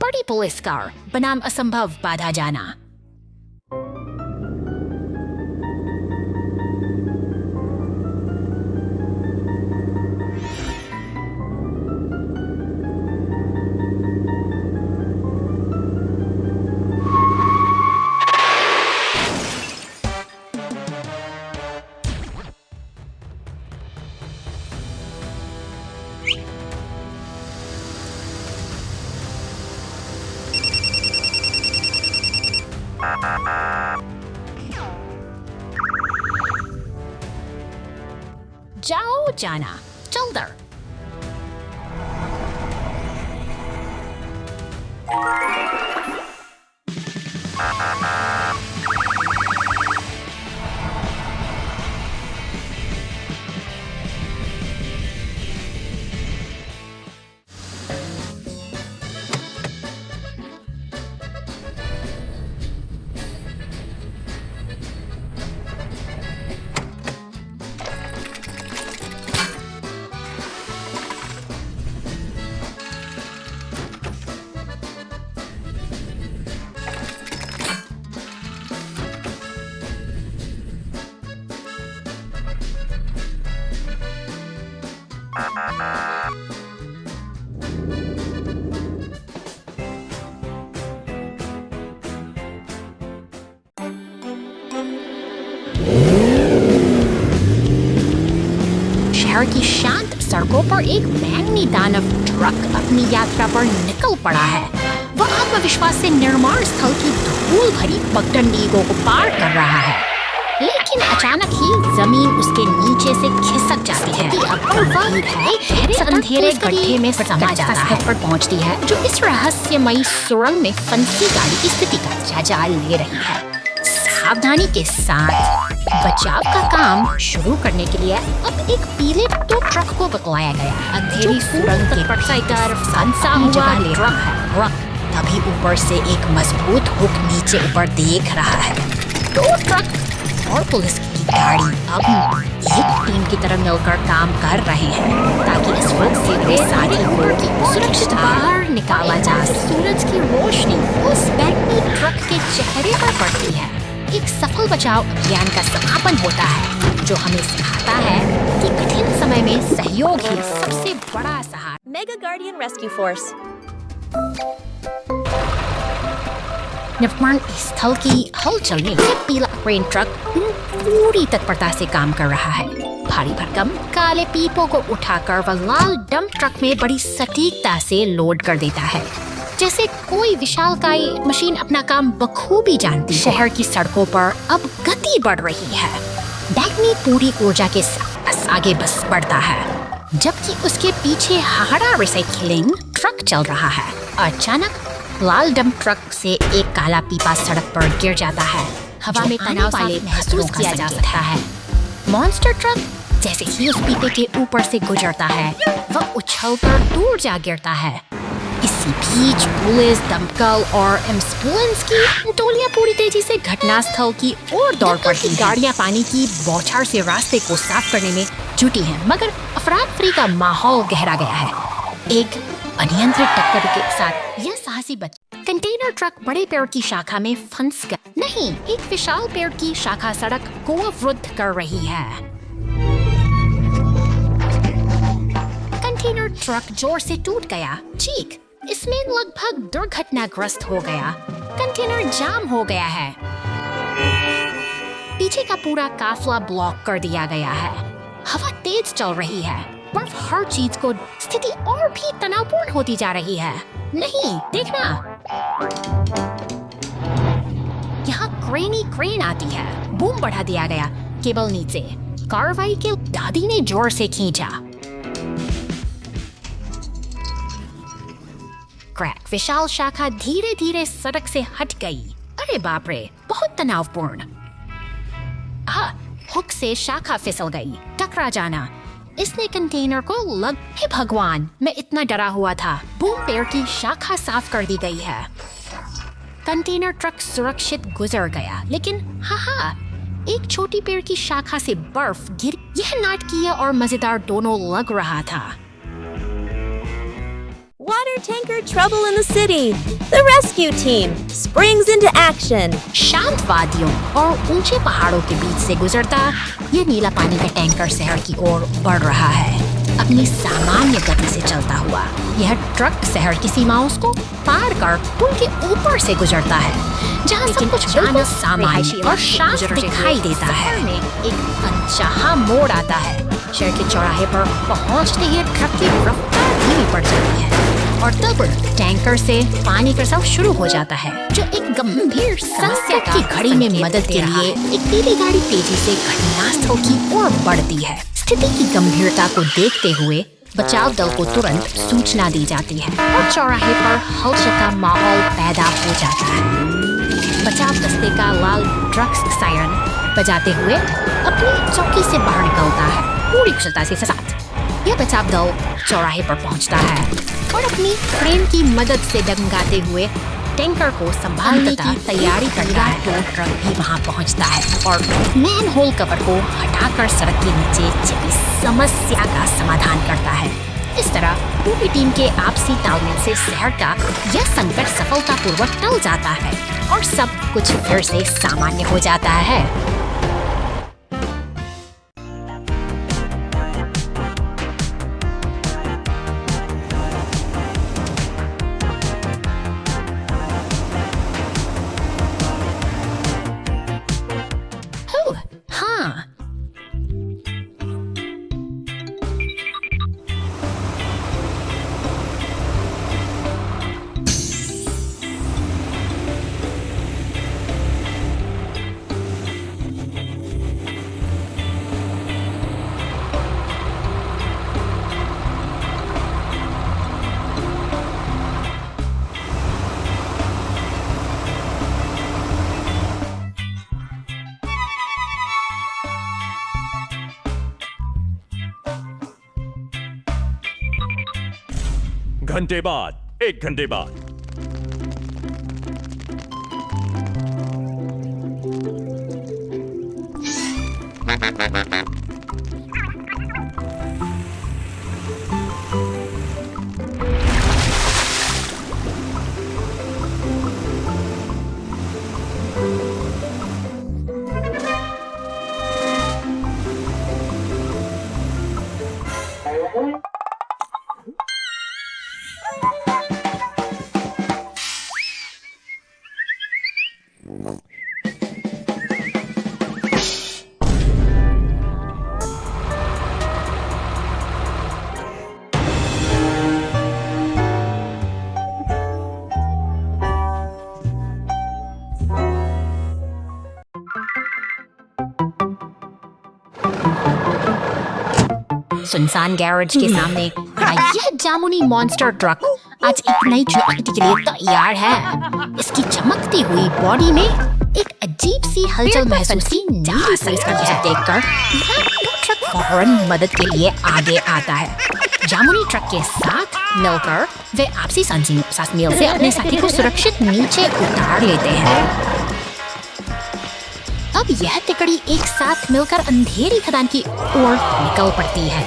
बड़ी police car बनाम असंभव बाधा जाना। जाओ जाना चलदर। शहर की शांत सड़कों पर एक बैंगनी दानव ट्रक अपनी यात्रा पर निकल पड़ा है। वह आत्मविश्वास से निर्माण स्थल की धूल भरी पगडंडियों को पार कर रहा है, लेकिन अचानक ही जमीन उसके नीचे से खिसक जाती है और वह अंधेरे गड्ढे में समा जाता है पर पहुंचती है, जो इस रहस्यमयी सुरंग में फंसी गाड़ी की स्थिति का जायजा ले रही है। सावधानी के साथ बचाव का काम शुरू करने के लिए अब एक पीले टो ट्रक को बतलाया गया। अंधेरी सुरंग के फंसा हुआ ट्रक है। तभी ऊपर से एक मजबूत हुक नीचे ऊपर देख रहा है। टो ट्रक और पुलिस की गाड़ी अब एक टीम की तरह मिलकर काम कर रहे हैं ताकि इस वक्त से वे सारी लोगों की सुरक्षित बाहर निकाला जा सके। सूरज की रोशनी उस बैंगनी ट्रक के चेहरे पर पड़ती है। एक सफल बचाव अभियान का समापन होता है, जो हमें सिखाता है कि कठिन समय में सहयोग ही सबसे बड़ा सहारा। Mega guardian rescue force. निर्माण स्थल की हलचल में पीला क्रेन ट्रक पूरी तत्परता से काम कर रहा है। भारी भरकम काले पीपों को उठाकर वह लाल डंप ट्रक में बड़ी सटीकता से लोड कर देता है, जैसे कोई विशालकाय मशीन अपना काम बखूबी जानती है। शहर की सड़कों पर अब गति बढ़ रही है। बैंगनी पूरी ऊर्जा के साथ आगे बस बढ़ता है, जबकि उसके पीछे हाड़ा रिसाइकलिंग ट्रक चल रहा है। अचानक लाल डंप ट्रक से एक काला पीपा सड़क पर गिर जाता है। हवा में तनाव वाले महसूस किया जा सकता है। मॉन्स्टर ट्रक जैसे ही उस पीपे के ऊपर से गुजरता है, वह उछलकर दूर जा गिरता है। इसी बीच पुलिस, दमकल और एम्बुलेंस की टोलियां पूरी तेजी से घटनास्थल की ओर दौड़ पड़ती। गाड़ियां पानी की बौछार से रास्ते को साफ करने में जुटी हैं, मगर अफरा-तफरी का माहौल गहरा गया है। एक अनियंत्रित टक्कर के साथ यह साहसी कंटेनर ट्रक बड़े पेड़ की शाखा में फंस गया। नहीं, एक विशाल पेड़ की शाखा सड़क को अवरुद्ध कर रही है। कंटेनर ट्रक जोर से टूट गया। चीख, इसमें लगभग दुर्घटनाग्रस्त हो गया। कंटेनर जाम हो गया है। पीछे का पूरा काफिला ब्लॉक कर दिया गया है। हवा तेज चल रही है। बर्फ हर चीज को स्थिति और भी तनावपूर्ण होती जा रही है। नहीं, देखना, यहाँ क्रेन आती है। बूम बढ़ा दिया गया। केबल नीचे। कार्रवाई के दादी ने जोर से खींचा। क्रैक, विशाल शाखा धीरे धीरे सड़क से हट गई। अरे बाप रे, बहुत तनावपूर्ण। हुक से शाखा फिसल गई। टकरा जाना। इसने कंटेनर को लग। हे भगवान, मैं इतना डरा हुआ था। बूम पेड़ की शाखा साफ कर दी गई है। कंटेनर ट्रक सुरक्षित गुजर गया, लेकिन एक छोटी पेड़ की शाखा से बर्फ गिर। यह नाटकीय और मजेदार दोनों लग रहा था। Water tanker trouble in the city. The rescue team springs into action. शांत वादियों और ऊंचे पहाड़ों के बीच से गुजरता ये नीला पानी का टैंकर शहर की ओर बढ़ रहा है। अपनी सामान्य गति से चलता हुआ यह ट्रक शहर की सीमाओं को पार कर पुल के ऊपर से गुजरता है, जहाँ सब कुछ बिल्कुल सामान्य और शांत दिखाई देता है। एक अनचाहा मोड़ आता है। शहर के चौराहे पर पहुंचते ही ट्रक की रफ्तार धीमी पड़ जाती है और तब टैंकर से पानी का रिसाव शुरू हो जाता है, जो एक गंभीर समस्या की घड़ी में मदद के लिए एक पीली गाड़ी तेजी से घटनास्थल की ओर बढ़ती है। स्थिति की गंभीरता को देखते हुए बचाव दल को तुरंत सूचना दी जाती है और चौराहे पर हलचल का माहौल पैदा हो जाता है। बचाव दस्ते का लाल ट्रक सायरन बजाते हुए अपनी चौकी से बाहर निकलता है, पूरी कुशलता के साथ। यह बचाव दल चौराहे पर पहुंचता है और अपनी क्रेन की मदद से डगमगाते हुए टैंकर को संभालने की तैयारी करता है। टो ट्रक भी वहां पहुंचता है और मैन होल कवर को हटाकर सड़क के नीचे छिपी समस्या का समाधान करता है। इस तरह पूरी टीम के आपसी तालमेल से शहर का यह संकट सफलतापूर्वक टल जाता है और सब कुछ फिर से सामान्य हो जाता है। हाँ, घंटे बाद, 1 घंटे बाद। सुनसान गैरेज के सामने खड़ा यह जामुनी मॉन्स्टर ट्रक आज एक नई चुनौती के लिए तैयार है। इसकी चमकती हुई बॉडी में एक अजीब सी हलचल महसूस की जा सकती है। देखकर ट्रक फौरन मदद के लिए आगे आता है। जामुनी ट्रक के साथ मिलकर वे आपसी साथमेल से अपने साथी को सुरक्षित नीचे उतार लेते हैं। अब यह तिकड़ी एक साथ मिलकर अंधेरी खदान की ओर निकल पड़ती है।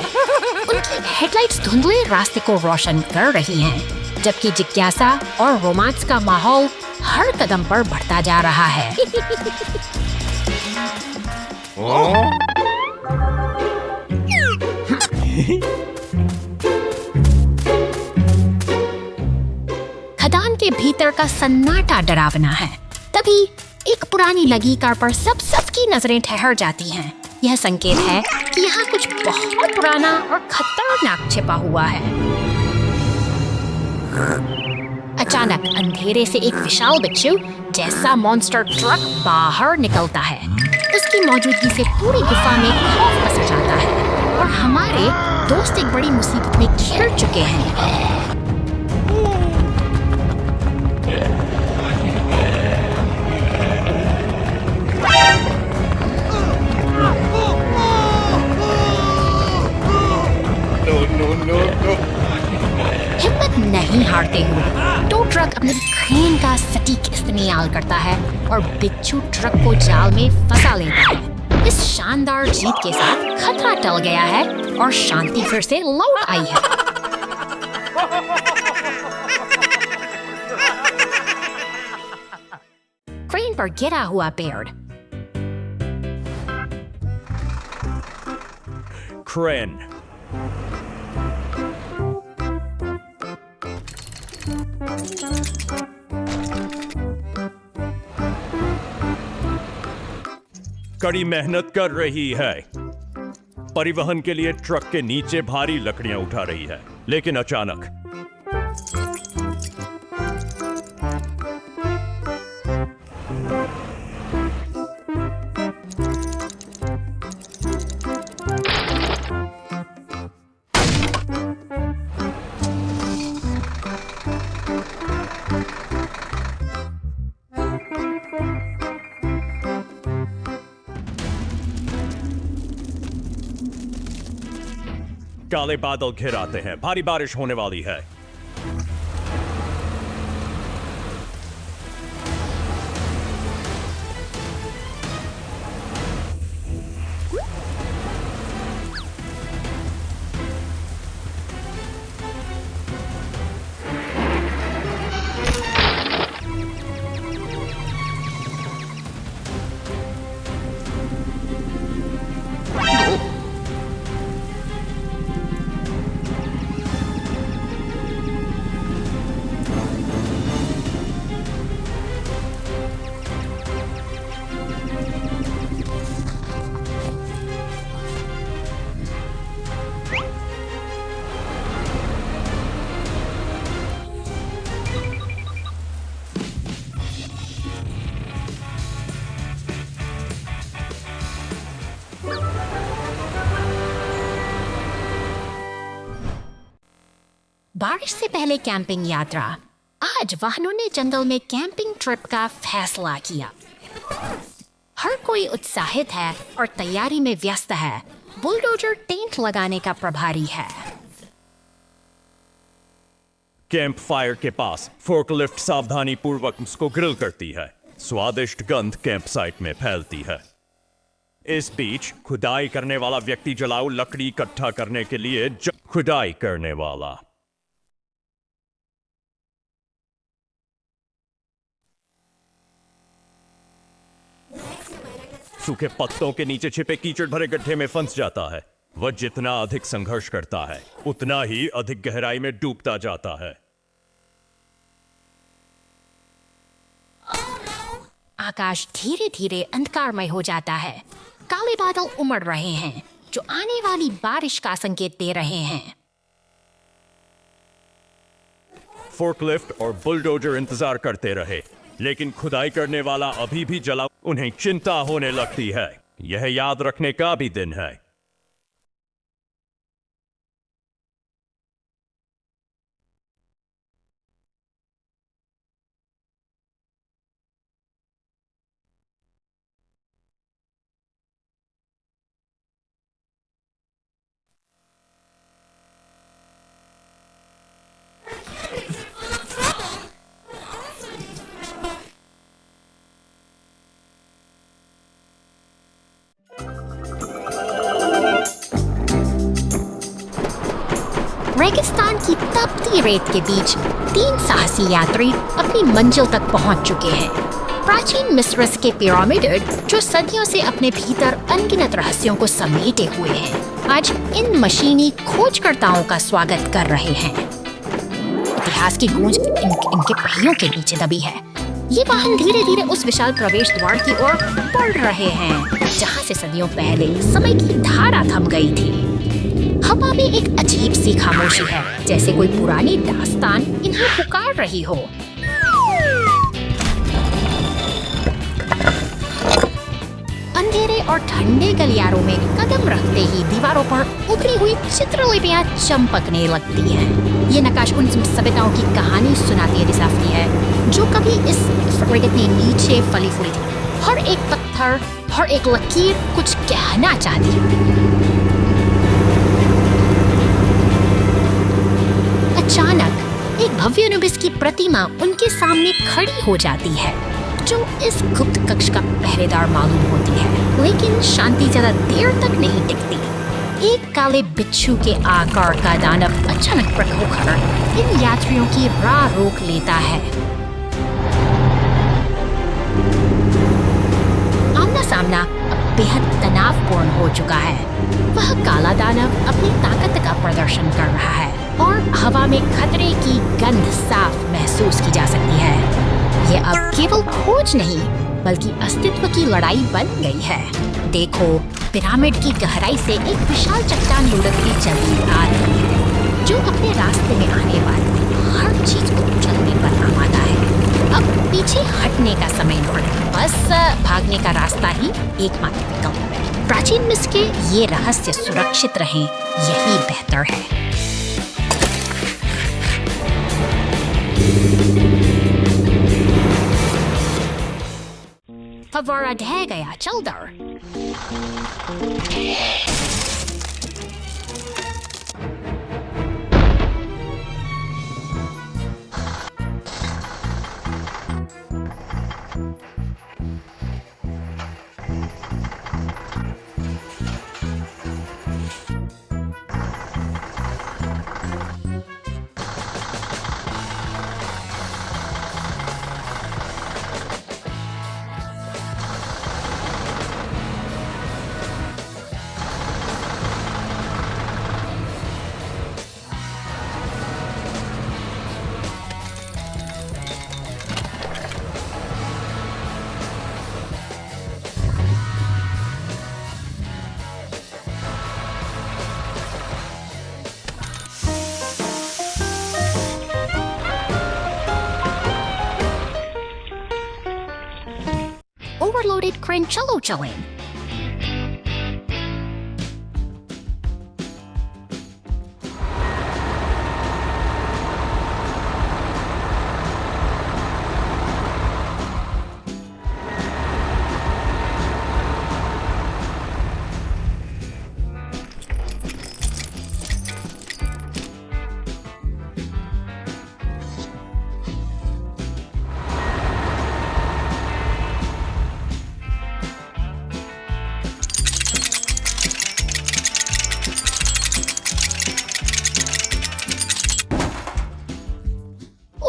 उनकी हेडलाइट्स धुंधले रास्ते को रोशन कर रही हैं, जबकि जिज्ञासा और रोमांस का माहौल हर कदम पर बढ़ता जा रहा है। खदान के भीतर का सन्नाटा डरावना है। तभी एक पुरानी लगी कार पर सबकी नजरें ठहर जाती हैं। यह संकेत है कि यहाँ कुछ बहुत पुराना और खतरनाक छिपा हुआ है। अचानक अंधेरे से एक विशाल बिच्छू जैसा मॉन्स्टर ट्रक बाहर निकलता है। उसकी मौजूदगी से पूरी गुफा में खौफ पसर जाता है और हमारे दोस्त एक बड़ी मुसीबत में घिर चुके हैं। हिम्मत नहीं हारते हुए टो ट्रक अपने क्रेन का सटीक इस्तेमाल करता है और बिच्छू ट्रक को जाल में फंसा लेता है। इस शानदार जीत के साथ खतरा टल गया है और शांति फिर से लौट आई है। पर गिरा हुआ पेड़। Crane. कड़ी मेहनत कर रही है। परिवहन के लिए ट्रक के नीचे भारी लकड़ियां उठा रही है, लेकिन अचानक काले बादल घिर आते हैं। भारी बारिश होने वाली है। बारिश से पहले कैंपिंग यात्रा। आज वाहनों ने जंगल में कैंपिंग ट्रिप का फैसला किया। हर कोई उत्साहित है और तैयारी में व्यस्त है। बुलडोजर टेंट लगाने का प्रभारी है। कैंप फायर के पास फोर्कलिफ्ट सावधानी पूर्वक उसको ग्रिल करती है। स्वादिष्ट गंध कैंप साइट में फैलती है। इस बीच खुदाई करने वाला व्यक्ति जलाऊ लकड़ी इकट्ठा करने के लिए खुदाई करने वाला। सूखे पत्तों के नीचे छिपे कीचड़ भरे गड्ढे में फंस जाता है। वह जितना अधिक संघर्ष करता है, उतना ही अधिक गहराई में डूबता जाता है। आकाश धीरे धीरे अंधकारमय हो जाता है। काले बादल उमड़ रहे हैं, जो आने वाली बारिश का संकेत दे रहे हैं। फोर्कलिफ्ट और बुलडोजर इंतजार करते रहे, लेकिन खुदाई करने वाला अभी भी जला। उन्हें चिंता होने लगती है। यह याद रखने का भी दिन है। रेगिस्तान की तपती रेत के बीच 3 साहसी यात्री अपनी मंजिल तक पहुंच चुके हैं। प्राचीन मिस्र के पिरामिड, जो सदियों से अपने भीतर अनगिनत रहस्यों को समेटे हुए हैं, आज इन मशीनी खोजकर्ताओं का स्वागत कर रहे हैं। इतिहास की गूंज इनके पहियों के नीचे दबी है। ये वाहन धीरे धीरे उस विशाल प्रवेश द्वार की ओर बढ़ रहे हैं, जहां से सदियों पहले समय की धारा थम गई थी। हवा में एक अजीब सी खामोशी है, जैसे कोई पुरानी दास्तान इन्हें पुकार रही हो। अंधेरे और ठंडे गलियारों में कदम रखते ही दीवारों पर उभरी हुई चित्रलिपियां चमकने लगती हैं। ये नक्काश उन सभ्यताओं की कहानी सुनाती है दिसाफती है, जो कभी इस फ्रिगेट में नीचे फली फूली थी। हर एक पत्थर, हर एक लकीर कुछ कहना चाहती। अचानक एक भव्य अनुबिस की प्रतिमा उनके सामने खड़ी हो जाती है, जो इस गुप्त कक्ष का पहरेदार मालूम होती है। लेकिन शांति ज्यादा देर तक नहीं टिकती। एक काले बिच्छू के आकार का दानव अचानक प्रकट होकर इन यात्रियों की राह रोक लेता है। सामना अब बेहद तनावपूर्ण हो चुका है। वह काला दानव अपनी ताकत का प्रदर्शन कर रहा है और हवा में खतरे की गंध साफ महसूस की जा सकती है। यह अब केवल खोज नहीं बल्कि अस्तित्व की लड़ाई बन गई है। देखो, पिरामिड की गहराई से एक विशाल चट्टान लुढ़कती चली आ रही है, जो अपने रास्ते में आने वाली हर चीज को चलने पर आमादा है। अब पीछे हटने का समय नहीं, बस भागने का रास्ता ही एकमात्र विकल्प है। प्राचीन मिस्र के ये रहस्य सुरक्षित रहें, यही बेहतर है। फव्वारा ढह गया, चल दर। Overloaded crane chalo chilling.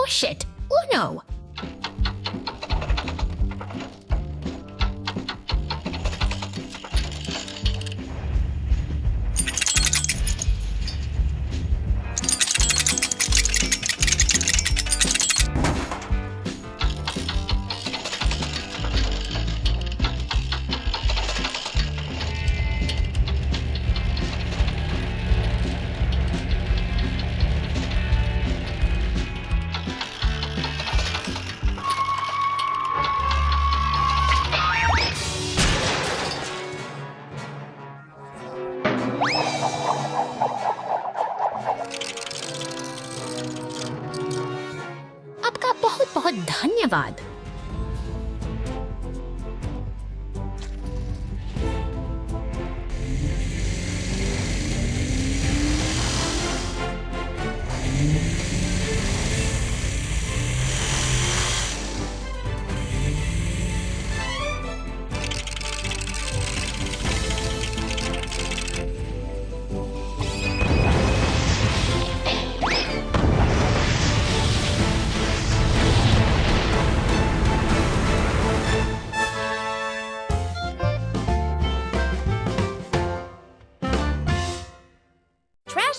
Shit! Oh no! बहुत धन्यवाद।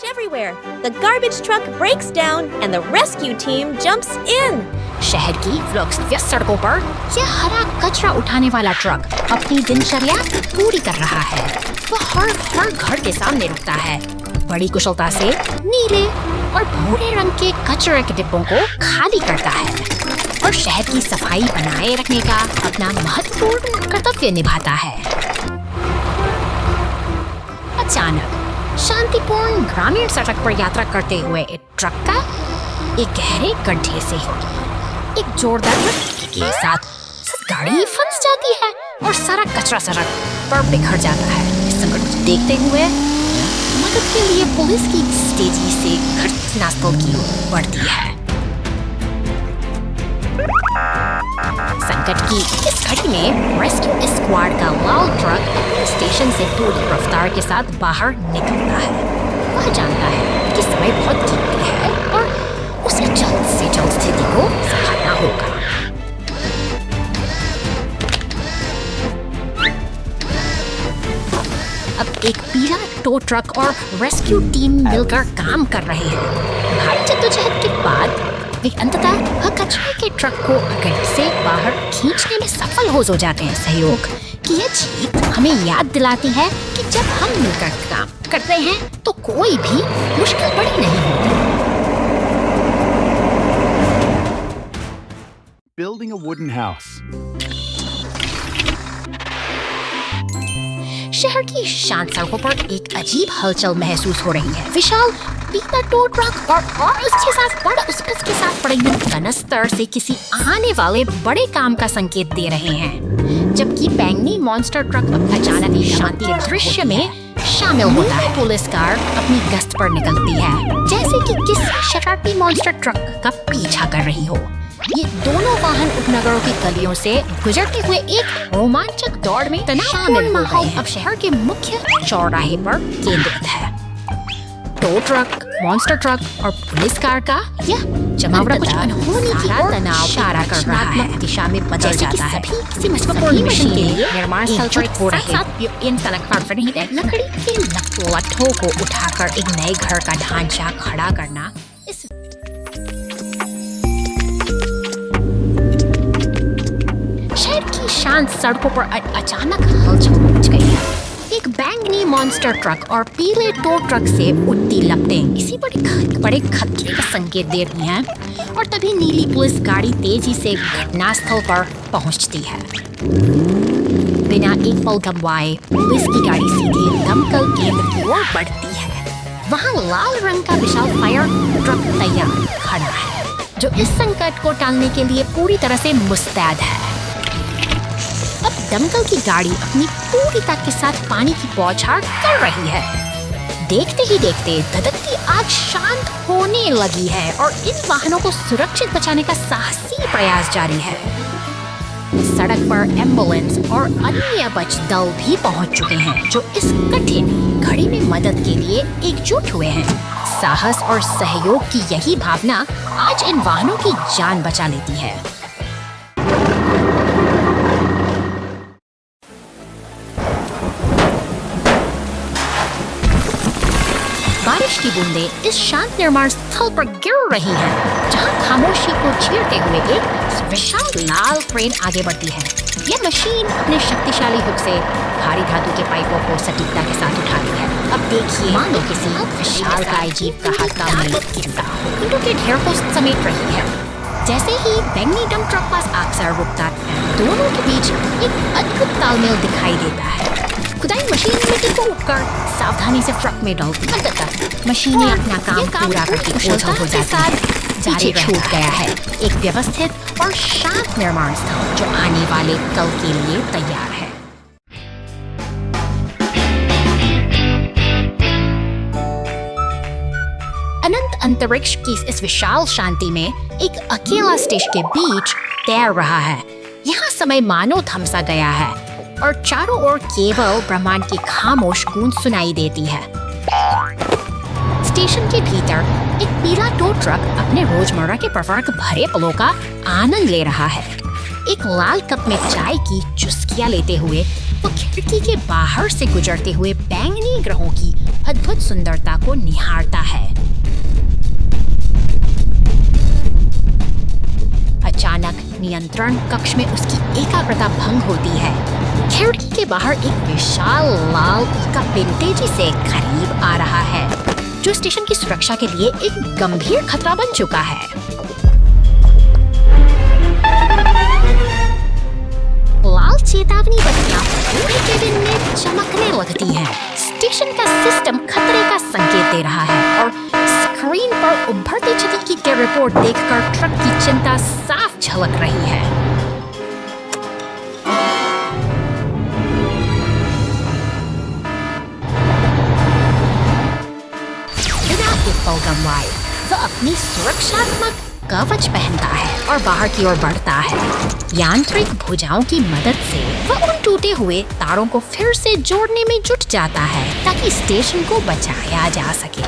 Everywhere. The garbage truck breaks down and the rescue team jumps in. शहर की व्यस्त सड़कों पर यह हरा कचरा उठाने वाला ट्रक अपनी दिनचर्या पूरी कर रहा है। वह हर घर के सामने रुकता है, बड़ी कुशलता से नीले और भूरे रंग के कचरे के डिब्बों को खाली करता है और शहर की सफाई बनाए रखने का अपना महत्वपूर्ण कर्तव्य निभाता है। अचानक शांतिपूर्ण ग्रामीण सड़क पर यात्रा करते हुए एक ट्रक का एक गहरे गड्ढे से एक जोरदार धक्के के साथ गाड़ी फंस जाती है और सारा कचरा सड़क पर बिखर जाता है। इस संकट को देखते हुए मदद के लिए पुलिस की तेजी से घटनास्थल की ओर बढ़ती है। संकट की इस घड़ी में रेस्क्यू स्क्वाड का लाल ट्रक स्टेशन से पूरी रफ्तार के साथ बाहर निकलता है। वह जानता है कि समय बहुत कीमती है और उसे जल्द से जल्द स्थिति को संभालना होगा। टो ट्रक और रेस्क्यू टीम मिलकर काम कर रहे हैं। भारी जद्दोजहद के बाद वे अंततः कचरे के ट्रक को गड्ढे से बाहर खींचने में सफल हो जाते हैं। सहयोग की यह जीत हमें याद दिलाती है कि जब हम मिलकर काम करते हैं तो कोई भी मुश्किल बड़ी नहीं होती। Building a wooden house. शहर की शांत सड़कों पर एक अजीब हलचल महसूस हो रही है। विशाल पीला टो ट्रक और उसके साथ बड़ा के साथ बड़े कनस्तर से किसी आने वाले बड़े काम का संकेत दे रहे हैं, जबकि बैंगनी मॉन्स्टर ट्रक अचानक ही शांति के दृश्य में शामिल होता है। पुलिस कार अपनी गश्त पर निकलती है, जैसे कि किसी शरारती मॉन्स्टर ट्रक का पीछा कर रही हो। ये दोनों वाहन उपनगरों की गलियों से गुजरते हुए एक रोमांचक दौड़ में शामिल हो गए हैं। अब शहर के मुख्य चौराहे पर केंद्रित है। टो ट्रक, मॉन्स्टर ट्रक और पुलिस कार का यह जमावड़ा कुछ अनहोनी की ओर इशारा कर रहा है, दिशा में बदल जाता है। किसी महत्वपूर्ण मिशन के लिए निर्माण स्थल पर हो रहे हैं। इन लकड़ी के लट्ठों को उठाकर एक नए घर का ढांचा खड़ा करना इस शहर की शांत सड़कों पर अचानक हलचल मच गई है। एक बैंगनी मॉन्स्टर ट्रक और पीले टो ट्रक से उठती लपटें किसी बड़े खतरे का संकेत दे रही हैं, और तभी नीली पुलिस गाड़ी तेजी से घटनास्थल पर पहुंचती है। बिना एक पल गंवाए पुलिस की गाड़ी सीधे दमकल केंद्र की ओर बढ़ती है। वहां लाल रंग का विशाल फायर ट्रक तैयार खड़ा है, जो इस संकट को टालने के लिए पूरी तरह से मुस्तैद है। अब दमकल की गाड़ी अपनी पूरी ताकत के साथ पानी की बौछार कर रही है। देखते ही देखते धधकती आग शांत होने लगी है और इन वाहनों को सुरक्षित बचाने का साहसी प्रयास जारी है। सड़क पर एम्बुलेंस और अन्य बच दल भी पहुंच चुके हैं, जो इस कठिन घड़ी में मदद के लिए एकजुट हुए हैं। साहस और सहयोग की यही भावना आज इन वाहनों की जान बचा लेती है। बारिश की बूंदें इस शांत निर्माण स्थल पर गिर रही हैं, जहां खामोशी को चीरते हुए एक विशाल लाल क्रेन आगे बढ़ती है। यह मशीन अपने शक्तिशाली हुक से भारी धातु के पाइपों को सटीकता के साथ उठाती है। अब देखिए, मानो किसी विशाल काय जीव का हाथ काम में गिरता हो, ईंटों के ढेर को समेट रही है। जैसे ही बैंगनी डंप ट्रक पास आकर रुकता है, दोनों के बीच एक अद्भुत तालमेल दिखाई देता है। खुदाई मशीन मिट्टी को उठकर सावधानी से ट्रक में डालती है। मशीनें अपना काम पूरा करके ओझल हो जाती है। पीछे छूट गया है एक व्यवस्थित और शांत निर्माण स्थल, जो आने वाले कल के लिए तैयार है। अनंत अंतरिक्ष की इस विशाल शांति में एक अकेला स्टेशन के बीच तैर रहा है। यहाँ समय मानो थम सा गया है और चारों ओर केवल ब्रह्मांड की खामोश गूंज सुनाई देती है। स्टेशन के भीतर एक पीला टो ट्रक अपने रोजमर्रा के प्रवर्ग भरे पलों का आनंद ले रहा है। एक लाल कप में चाय की चुस्कियां लेते हुए वो खिड़की के बाहर से गुजरते हुए बैंगनी ग्रहों की अद्भुत सुंदरता को निहारता है। अचानक नियंत्रण कक्ष में उसकी एकाग्रता भंग होती है। खिड़की के बाहर एक विशाल लाल पिकअप तेजी से करीब आ रहा है, जो स्टेशन की सुरक्षा के लिए एक गंभीर खतरा बन चुका है। लाल चेतावनी बत्तियां पूरे केबिन में चमकने लगती हैं। स्टेशन का सिस्टम खतरे का संकेत दे रहा है और स्क्रीन पर उभरती क्षति की रिपोर्ट देखकर ट्रक की चिंता साफ झलक रही है। बिना एक पल गंवाए वह अपनी सुरक्षात्मक कवच पहनता है और बाहर की ओर बढ़ता है। यांत्रिक भुजाओं की मदद से वह उन टूटे हुए तारों को फिर से जोड़ने में जुट जाता है, ताकि स्टेशन को बचाया जा सके।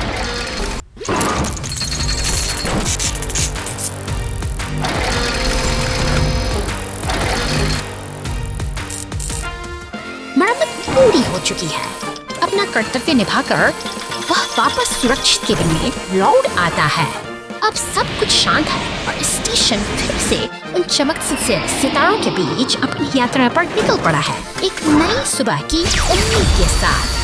मरम्मत पूरी हो चुकी है। अब अपना कर्तव्य निभाकर वह वापस सुरक्षित केबिन में लौट आता है। अब सब कुछ शांत है और स्टेशन फिर से उन चमकते से सितारों के बीच अपनी यात्रा पर निकल पड़ा है, एक नई सुबह की उम्मीद के साथ।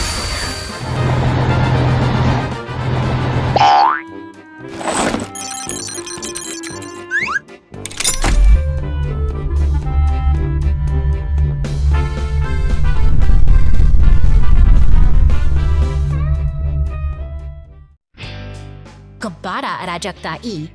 Kembara Aradjak I.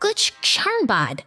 कुछ क्षण बाद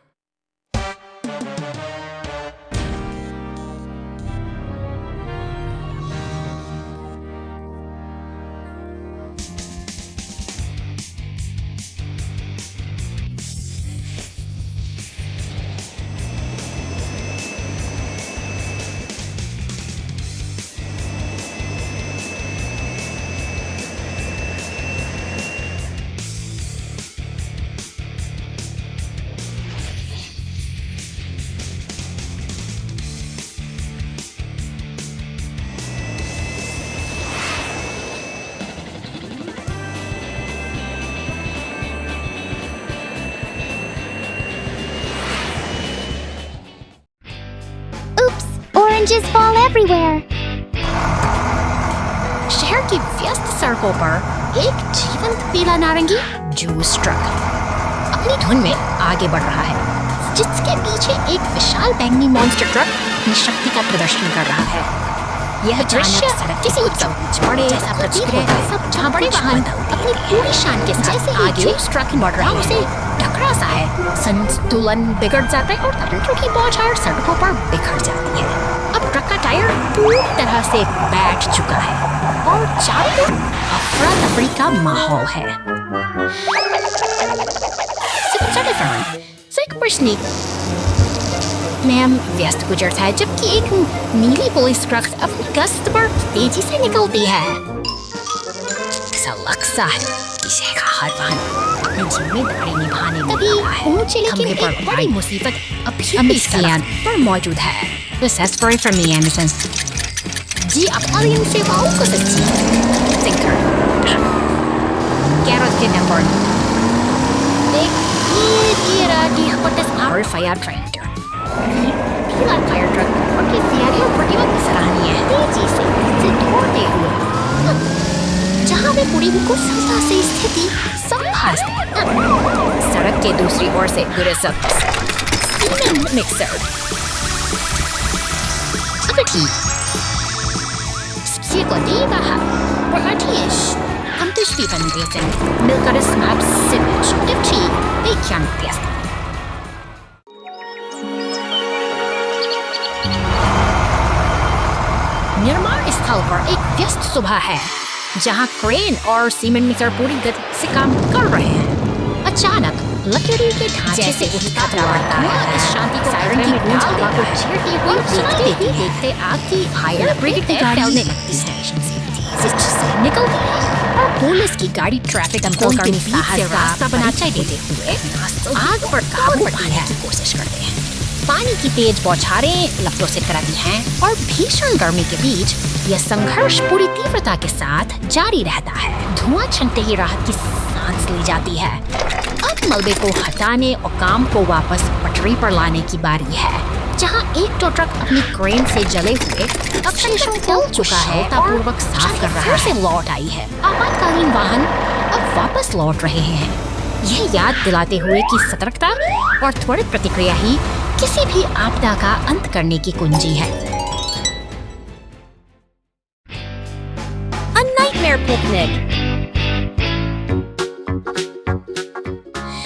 Oranges fall everywhere. शहर की व्यस्त सड़कों पर एक जीवंत पीला नारंगी जूस ट्रक अपनी धुन में आगे बढ़ रहा है, जिसके पीछे एक विशाल बैंगनी मॉन्स्टर ट्रक अपनी शक्ति का प्रदर्शन कर रहा है। यह दृश्य किसी उत्सव बड़े जैसा प्रतीत होता है, सब जहाँ बड़े वाहन अपनी पूरी शान के साथ आगे उस ट्रक बढ़ रहे हैं, उसे टकरा सा है, संतुलन बिगड़ जाता है और तंत्रों की बौछार सड़कों पर बिखर जाती है। अब ट्रक का टायर पूरी तरह से बैठ चुका है और चारों तरफ अफरा तफरी का माहौल है। मैम व्यस्त गुजरता है, जबकि एक नीली पुलिस ट्रक अपनी गश्त पर तेजी से निकलती है। ऐसा लगता है कि हर वाहन अपनी जिम्मेदारी निभाने में लगा है। ऊंचे लेकिन एक बड़ी मुसीबत अभी भी सड़क पर मौजूद है। This is very from me, Anderson. जी अपना इन सेवाओं को सच्ची सिंकर Gareth Kidnapper एक kira di hotes our fire train पीला फायर ट्रक उनकी तैयारियों पर बहुत सराहनीय है, तेजी से दौड़ते हुए जहाँ वे पूरी कुशलता से स्थिति संभालते हैं। सड़क के दूसरी ओर से गुजरता cement mixer Cirkel di bawah berarti hampir Stephen Wilson Milkaris Maps Sivich Lipchi Bekian Fiesta. निर्माण स्थल पर एक व्यस्त सुबह है, जहां क्रेन और सीमेंट मिक्सर पूरी गति से काम कर रहे हैं। अचानक लकड़ी के ढांचे से उठता बढ़ता है। इस शांति को सायरन की गूंज हवा को चीरती हुई देखते आग की फायर ब्रिगेड की गाड़ी फैलने लगती है, निकलती है और पुलिस की गाड़ी ट्रैफिक कंट्रोल करने से रास्ता बनाने देते हुए आग पर काबू पाने की कोशिश करते हैं। पानी की तेज बौछारें लपटों से टकराती हैं और भीषण गर्मी के बीच यह संघर्ष पूरी तीव्रता के साथ जारी रहता है। धुआं छनते ही राहत की सांस ली जाती है। अब मलबे को हटाने और काम को वापस पटरी पर लाने की बारी है, जहां एक टो ट्रक अपनी क्रेन से जले हुए अवशेषों को जल चुका है पूर्वक साफ कर रहा है। लौट आई है। आपातकालीन वाहन अब वापस लौट रहे हैं, यह याद दिलाते हुए कि सतर्कता और त्वरित प्रतिक्रिया ही किसी भी आपदा का अंत करने की कुंजी है। A nightmare picnic.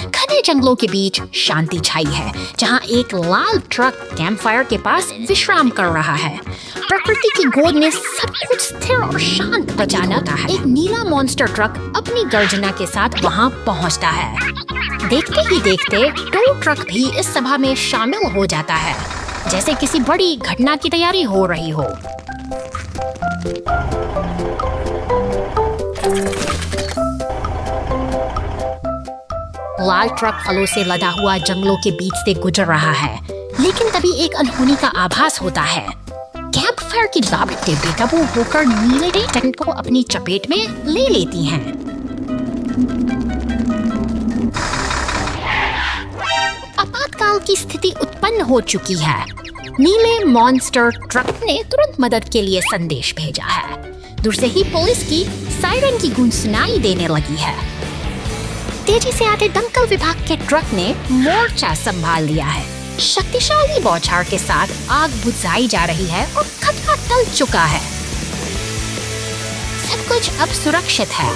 घने जंगलों के बीच शांति छाई है, जहां एक लाल ट्रक कैंपफायर के पास विश्राम कर रहा है। प्रकृति की गोद में सब कुछ स्थिर और शांत प्रतीत होता है। एक नीला मॉन्स्टर ट्रक अपनी गर्जना के साथ वहां पहुंचता है। देखते ही देखते टो ट्रक भी इस सभा में शामिल हो जाता है, जैसे किसी बड़ी घटना की तैयारी हो रही हो। लाल ट्रक फलों से लदा हुआ जंगलों के बीच से गुजर रहा है, लेकिन तभी एक अनहोनी का आभास होता है। कैंप फायर की लापटें बेकाबू होकर नीले टेंट को अपनी चपेट में ले लेती हैं। आपातकाल की स्थिति उत्पन्न हो चुकी है। नीले मॉन्स्टर ट्रक ने तुरंत मदद के लिए संदेश भेजा है। दूर से ही पुलिस की सायरन की गूंज सुनाई देने लगी है। तेजी से आते दमकल विभाग के ट्रक ने मोर्चा संभाल लिया है। शक्तिशाली बौछार के साथ आग बुझाई जा रही है और खतरा टल चुका है। सब कुछ अब सुरक्षित है।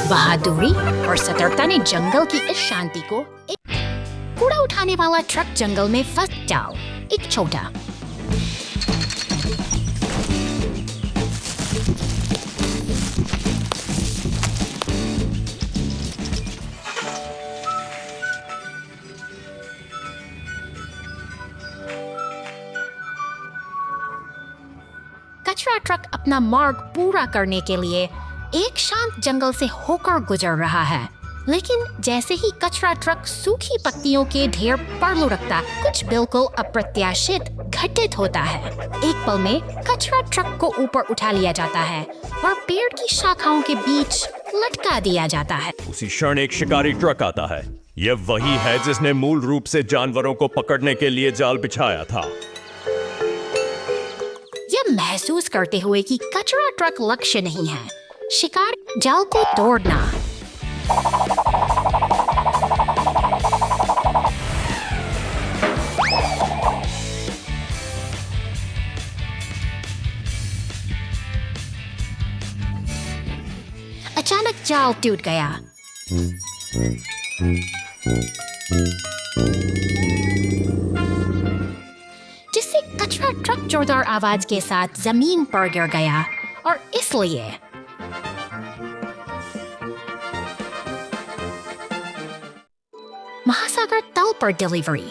बहादुरी और सतर्कता ने जंगल की इस शांति को कूड़ा उठाने वाला ट्रक जंगल में फंस जाओ। एक छोटा कचरा ट्रक अपना मार्ग पूरा करने के लिए एक शांत जंगल से होकर गुजर रहा है, लेकिन जैसे ही कचरा ट्रक सूखी पत्तियों के ढेर पर लुढ़कता, कुछ बिल्कुल अप्रत्याशित घटित होता है। एक पल में कचरा ट्रक को ऊपर उठा लिया जाता है और पेड़ की शाखाओं के बीच लटका दिया जाता है। उसी क्षण एक शिकारी ट्रक आता है। यह वही है जिसने मूल रूप से जानवरों को पकड़ने के लिए जाल बिछाया था। यह महसूस करते हुए कि कचरा ट्रक लक्ष्य नहीं है, शिकार जाल को तोड़ना। अचानक जाल टूट गया। जिससे कचरा ट्रक जोरदार आवाज के साथ जमीन पर गिर गया और इसलिए महासागर तल पर डिलीवरी।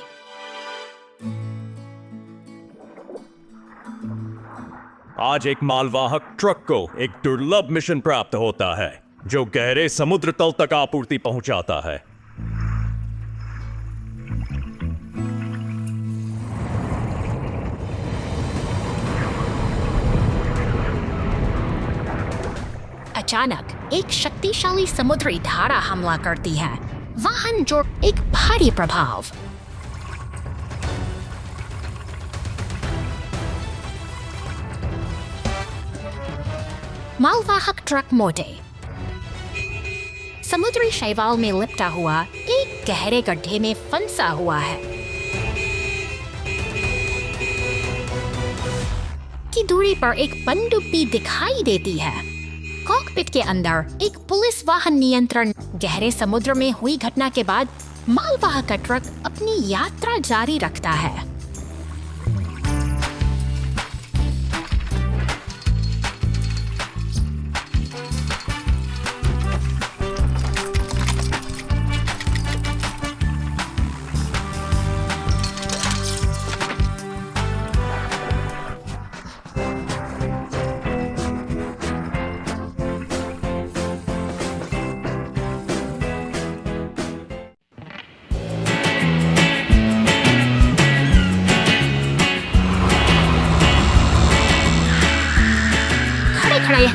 आज एक मालवाहक ट्रक को एक दुर्लभ मिशन प्राप्त होता है, जो गहरे समुद्र तल तक आपूर्ति पहुंचाता है। अचानक एक शक्तिशाली समुद्री धारा हमला करती है। वाहन जो एक भारी प्रभाव। मालवाहक ट्रक मोटे समुद्री शैवाल में लिपटा हुआ एक गहरे गड्ढे में फंसा हुआ है। की दूरी पर एक पनडुब्बी दिखाई देती है। कॉकपिट के अंदर एक पुलिस वाहन नियंत्रण। गहरे समुद्र में हुई घटना के बाद मालवाहक का ट्रक अपनी यात्रा जारी रखता है।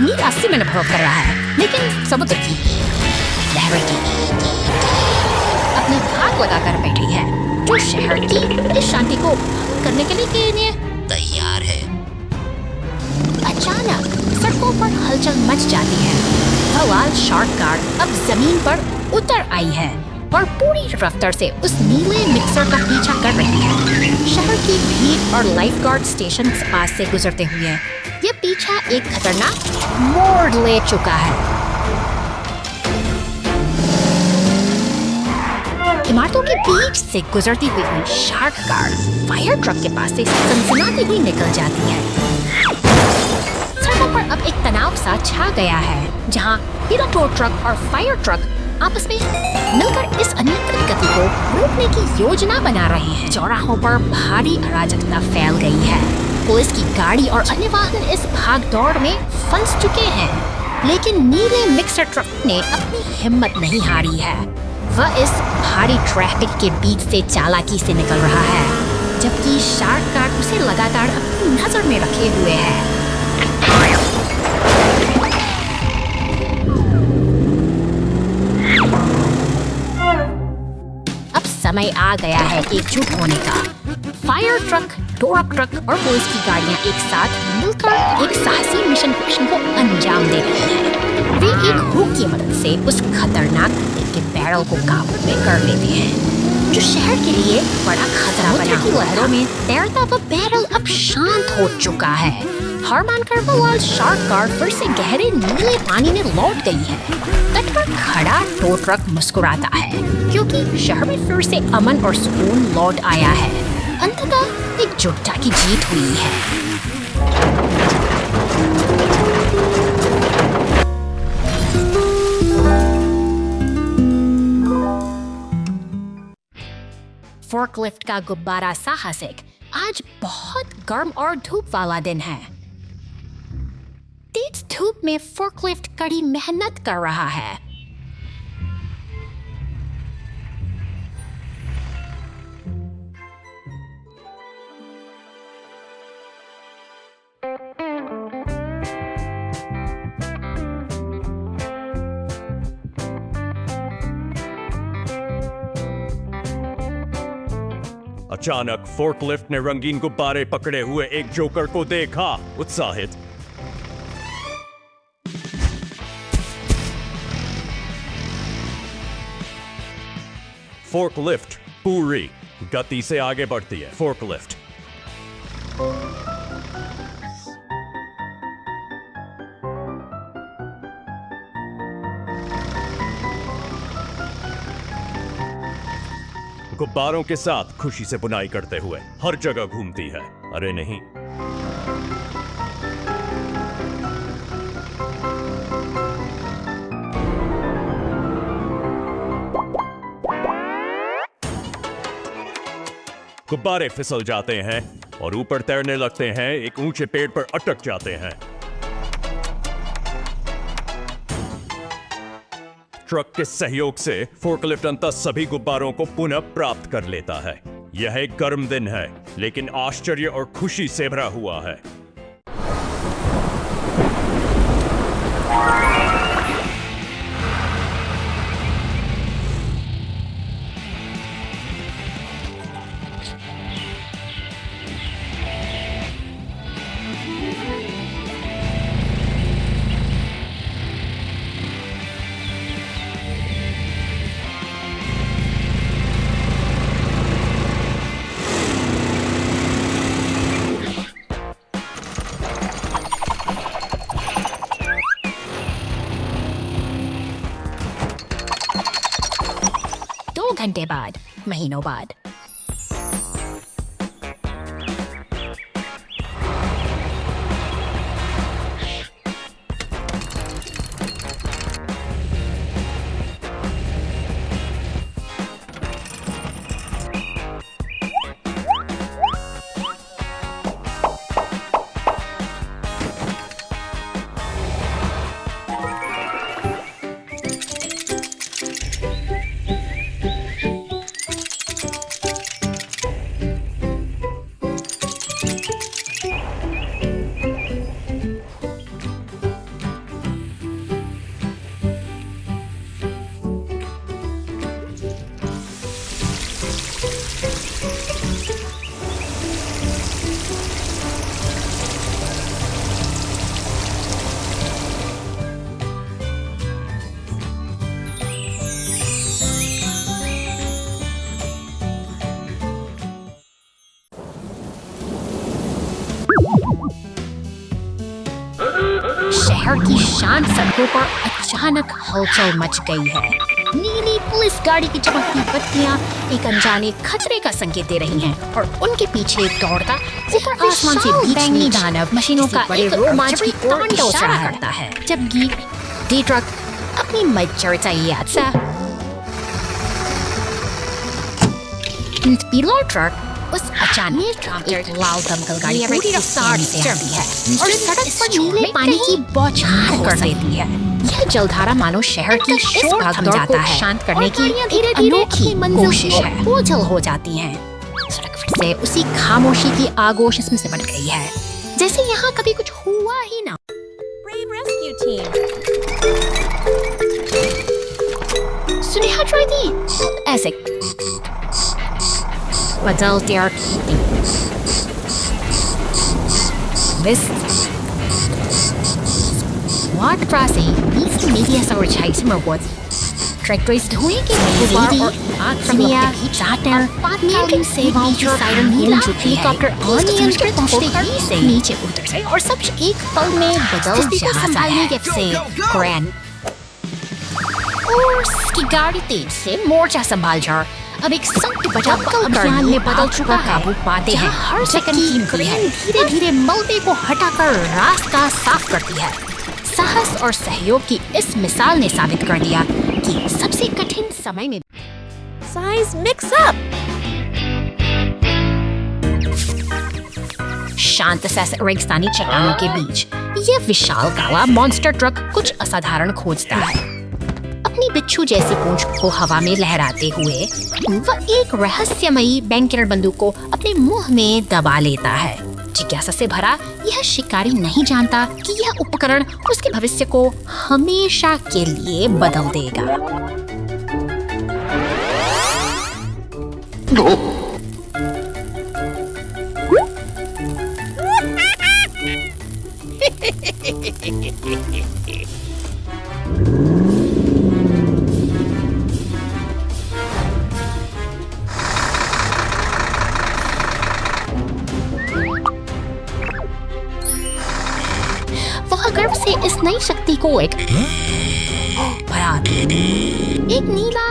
जंगली रास्ते में नफरत कर रहा है, लेकिन समुद्र की लहरें की अपनी भाग लगाकर बैठी है, जो शहर की इस शांति को करने के लिए तैयार है। अचानक सड़कों पर हलचल मच जाती है। लाल शार्क कार अब जमीन पर उतर आई है और पूरी रफ्तार से उस नीले मिक्सर का पीछा कर रही है। शहर की भीड़ और लाइफगार्ड स्टेशन के पास से गुजरते हुए ये पीछा एक खतरनाक मोड़ ले चुका है। इमारतों के बीच से गुजरती हुई शार्क कार फायर ट्रक के पास से सनसनाती हुई निकल जाती है। सड़कों पर अब एक तनाव सा छा गया है, जहां हीरा टो ट्रक और फायर ट्रक आपस में मिलकर इस अनियंत्रित गति को रोकने की योजना बना रहे हैं। चौराहों पर भारी अराजकता फैल गई है। पुलिस की गाड़ी और अन्य वाहन इस भागदौड़ में फंस चुके हैं, लेकिन नीले मिक्सर ट्रक ने अपनी हिम्मत नहीं हारी है। वह इस भारी ट्रैफिक के बीच से चालाकी से निकल रहा है, जबकि शार्क कार उसे लगातार अपनी नजर में रखे हुए है। अब समय आ गया है एकजुट होने का। फायर ट्रक, टोरक ट्रक और पुलिस की गाड़ियां एक साथ मिलकर एक साहसी मिशन को अंजाम दे रही हैं। वे एक हुक की मदद से उस खतरनाक के बैरल को काबू में कर लेते हैं, जो शहर के लिए बड़ा खतरा बना हुआ है। लहरों में तैरता वह बैरल अब शांत हो चुका है। हार मानकर वह लाल शार्क कार फिर से गहरे नीले पानी में लौट गई है। तट पर खड़ा टो ट्रक मुस्कुराता है, क्योंकि शहर में फिर से अमन और सुकून लौट आया है। अंततः एकजुटता की जीत हुई है। फोर्कलिफ्ट का गुब्बारा साहसिक आज बहुत गर्म और धूप वाला दिन है। तेज धूप में फोर्कलिफ्ट कड़ी मेहनत कर रहा है। अचानक फोर्कलिफ्ट ने रंगीन गुब्बारे पकड़े हुए एक जोकर को देखा। उत्साहित फोर्कलिफ्ट पूरी गति से आगे बढ़ती है। फोर्कलिफ्ट गुब्बारों के साथ खुशी से बुनाई करते हुए हर जगह घूमती है। अरे नहीं, गुब्बारे फिसल जाते हैं और ऊपर तैरने लगते हैं, एक ऊंचे पेड़ पर अटक जाते हैं। ट्रक के सहयोग से फोर्कलिफ्ट अंततः सभी गुब्बारों को पुनः प्राप्त कर लेता है। यह एक गर्म दिन है, लेकिन आश्चर्य और खुशी से भरा हुआ है। घंटे बाद, महीनों बाद, शांत सड़कों पर अचानक हलचल मच गई है। नीली पुलिस गाड़ी की चमकती बत्तियां एक अनजाने खतरे का संकेत दे रही हैं और उनके पीछे दौड़ता ऊपर आसमान से बैंगनी दानव मशीनों का एक रोमांच की ओर इशारा करता है, जबकि डी ट्रक अपनी मच्छरता यात्रा पीला ट्रक उस अचानक एक लाल दमकल गाड़ी पूरी रफ्तार से आती है और सड़क पर नीले पानी की बौछार कर देती है। यह जलधारा मानो शहर की शोर भागदौड़ को शांत करने की एक अनोखी कोशिश है। ओझल हो जाती हैं। सड़क फिर से उसी खामोशी की आगोश इसमें सिमट गई है, जैसे यहाँ कभी कुछ हुआ ही ना। Brave rescue team. सुनेहा दी ऐसे बदलते और What crossing needs to media our chase rewards. Tractors धुएं के गुबार और आग से लपटे चाटर पातकालीन सेवाओं की सायरन गूंज उठी है। अनियंत्रित होकर नीचे उतर गए और सब एक पल में बदल जाता है। ग्रैंड और उसकी गाड़ी तेज से मोर्चा संभाल जा अब एक संकट बचा अभियान में बदल चुका है। काबू पाते हैं हर सेकंड कीमती है। धीरे धीरे मलबे को हटाकर रास्ता साफ करती है। साहस और सहयोग की इस मिसाल ने साबित कर दिया कि सबसे कठिन समय में Size mix up. शांत रेगिस्तानी चट्टानों के बीच यह विशाल काला मॉन्स्टर ट्रक कुछ असाधारण खोजता है। अपनी बिच्छू जैसी पूंछ को हवा में लहराते हुए वह एक रहस्यमयी बैंकर बंदूक को अपने मुंह में दबा लेता है। जिज्ञासा से भरा यह शिकारी नहीं जानता कि यह उपकरण उसके भविष्य को हमेशा के लिए बदल देगा। वह गर्व से इस नई शक्ति को एक नीला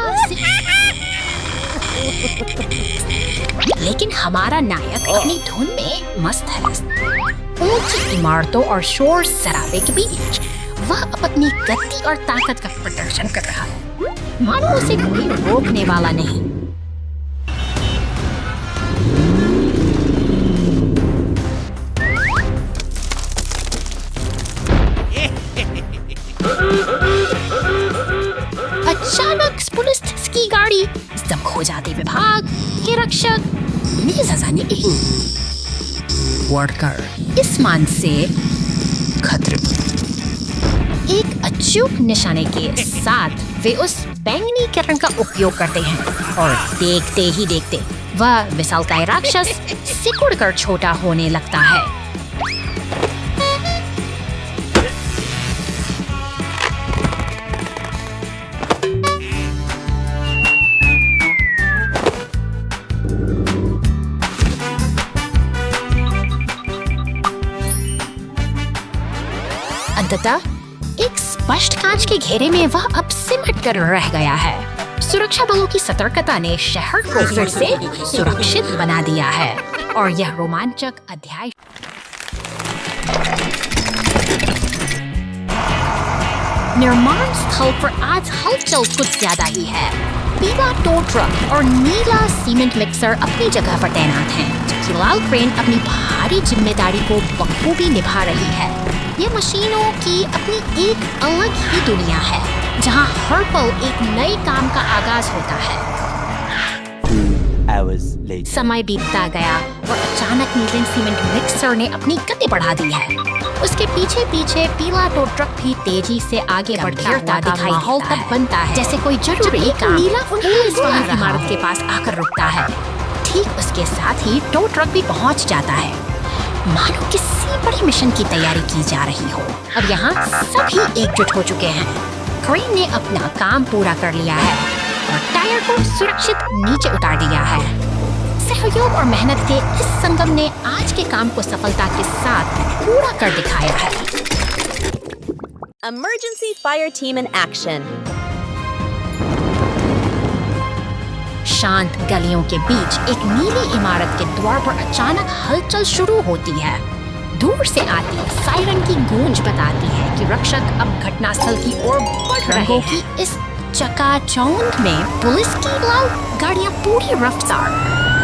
लेकिन हमारा नायक अपनी धुन में मस्त है। ऊंची इमारतों और शोर शराबे के बीच वह अपनी गति और ताकत का प्रदर्शन कर रहा है, मानो उसे कोई रोकने वाला नहीं। अचानक पुलिस की गाड़ी दम खो जाते विभाग के रक्षक वर्कर इस मान से खतरे एक अचूक निशाने के साथ वे उस बैंगनी किरण का उपयोग करते हैं और देखते ही देखते वह विशालकाय राक्षस सिकुड़कर छोटा होने लगता है। अंततः एक स्पष्ट कांच के घेरे में वह अब सिमट कर रह गया है। सुरक्षा बलों की सतर्कता ने शहर को फिर से सुरक्षित बना दिया है और यह रोमांचक अध्याय निर्माण स्थल पर आज हलचल कुछ ज्यादा ही है। पीला टो ट्रक और नीला सीमेंट मिक्सर अपनी जगह पर तैनात हैं, जबकि लाल क्रेन अपनी भारी जिम्मेदारी को बखूबी निभा रही है। ये मशीनों की अपनी एक अलग ही दुनिया है, जहां हर पल एक नए काम का आगाज होता है। समय बीतता गया और अचानक नीले सीमेंट मिक्सर ने अपनी गति बढ़ा दी है। उसके पीछे पीछे पीला टो ट्रक भी तेजी से आगे बढ़ता हुआ दिखाई माहौल तब बनता है जैसे कोई जरूरी काम नीला पुलिस वाहन इमारत के पास आकर रुकता है। ठीक उसके साथ ही टो ट्रक भी पहुंच जाता है, मानो किसी बड़ी मिशन की तैयारी की जा रही हो। अब यहाँ सभी एकजुट हो चुके हैं। क्रेन ने अपना काम पूरा कर लिया है और टायर को सुरक्षित नीचे उतार दिया है। सहयोग और मेहनत के इस संगम ने आज के काम को सफलता के साथ पूरा कर दिखाया है। Emergency fire team in action. शांत गलियों के बीच एक नीली इमारत के द्वार पर अचानक हलचल शुरू होती है। दूर से आती सायरन की गूंज बताती है कि रक्षक अब घटनास्थल की ओर बढ़ रहे हैं। इस चकाचौंध में पुलिस की लाल गाड़ियां पूरी रफ्तार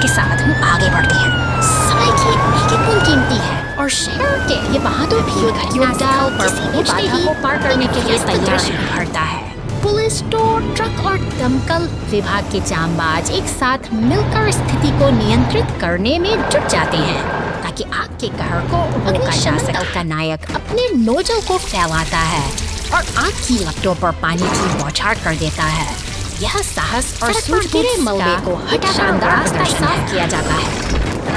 के साथ आगे बढ़ती हैं। समय की एक पल कीमती है और शहर के ये बहादुर भी घटनास्थल पर पहुंचते ही पार करने के लिए तैयारी भरता है। पुलिस, टोर ट्रक और दमकल विभाग के जांबाज एक साथ मिलकर स्थिति को नियंत्रित करने में जुट जाते हैं ताकि आग के कहर को रोका जा सके। का नायक अपने नोजल को फैलाता है और आग की लपटों पर पानी की बौछार कर देता है। यह साहस और सूझबूझ मलबे को हटाकर शानदार रास्ता साफ किया जाता है,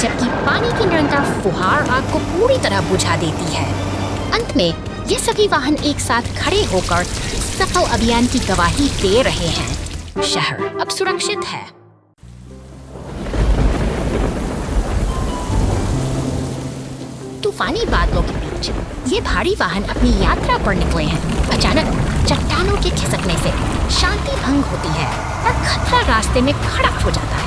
जबकि पानी की निरंतर फुहार आग को पूरी तरह बुझा देती है। अंत में ये सभी वाहन एक साथ खड़े होकर सफल अभियान की गवाही दे रहे हैं। शहर अब सुरक्षित है। तूफानी बादलों के बीच ये भारी वाहन अपनी यात्रा पर निकले हैं। अचानक चट्टानों के खिसकने से शांति भंग होती है और खतरा रास्ते में खड़ा हो जाता है।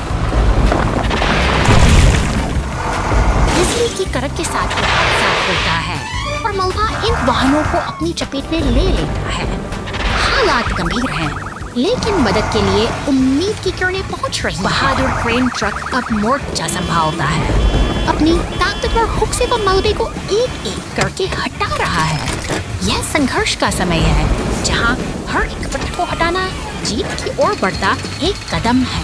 बिजली की कड़क के साथ ये हादसा होता है और मलबा इन वाहनों को अपनी चपेट में ले लेता है। हालात गंभीर हैं, लेकिन मदद के लिए उम्मीद की किरणें पहुंच रही हैं। बहादुर क्रेन ट्रक अब मोर्चा संभालता है। अपनी ताकतवर हुक से वह मलबे को एक एक करके हटा रहा है। यह संघर्ष का समय है, जहां हर एक पत्थर को हटाना जीत की ओर बढ़ता एक कदम है।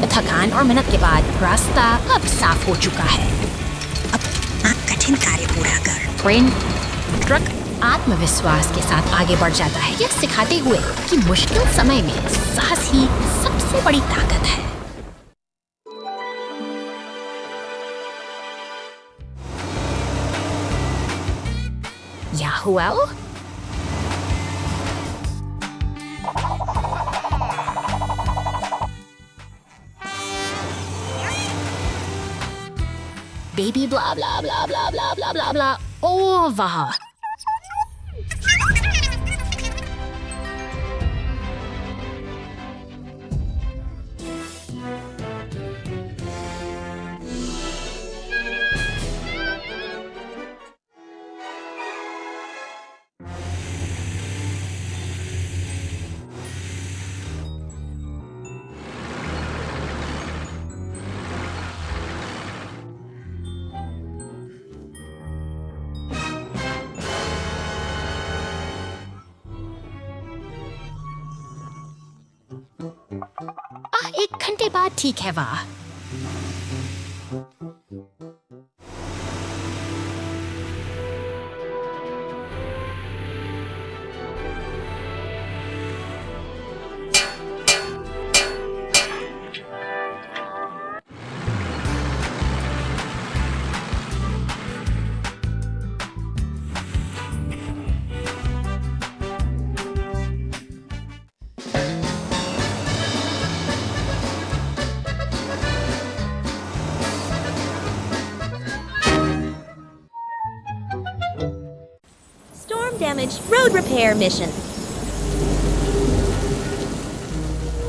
थकान और मेहनत के बाद रास्ता अब साफ हो चुका है। अब कठिन कार्य पूरा कर क्रेन ट्रक आत्मविश्वास के साथ आगे बढ़ जाता है, यह सिखाते हुए कि मुश्किल समय में साहस ही सबसे बड़ी ताकत है। Yahuel? Baby blah blah blah blah blah blah blah blah. Oh, वाह। एक घंटे बाद ठीक है। वाह। Damage road repair mission.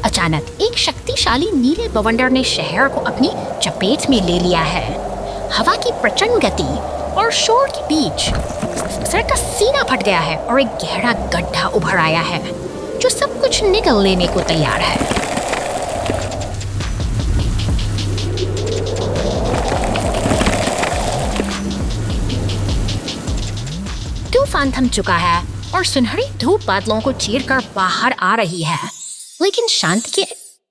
अचानक एक शक्तिशाली नीले बवंडर ने शहर को अपनी चपेट में ले लिया है। हवा की प्रचंड गति और शोर के बीच सड़क का सीना फट गया है और एक गहरा गड्ढा उभर आया है जो सब कुछ निगल लेने को तैयार है। तूफान थम चुका है और सुनहरी धूप बादलों को चीरकर बाहर आ रही है, लेकिन शांति के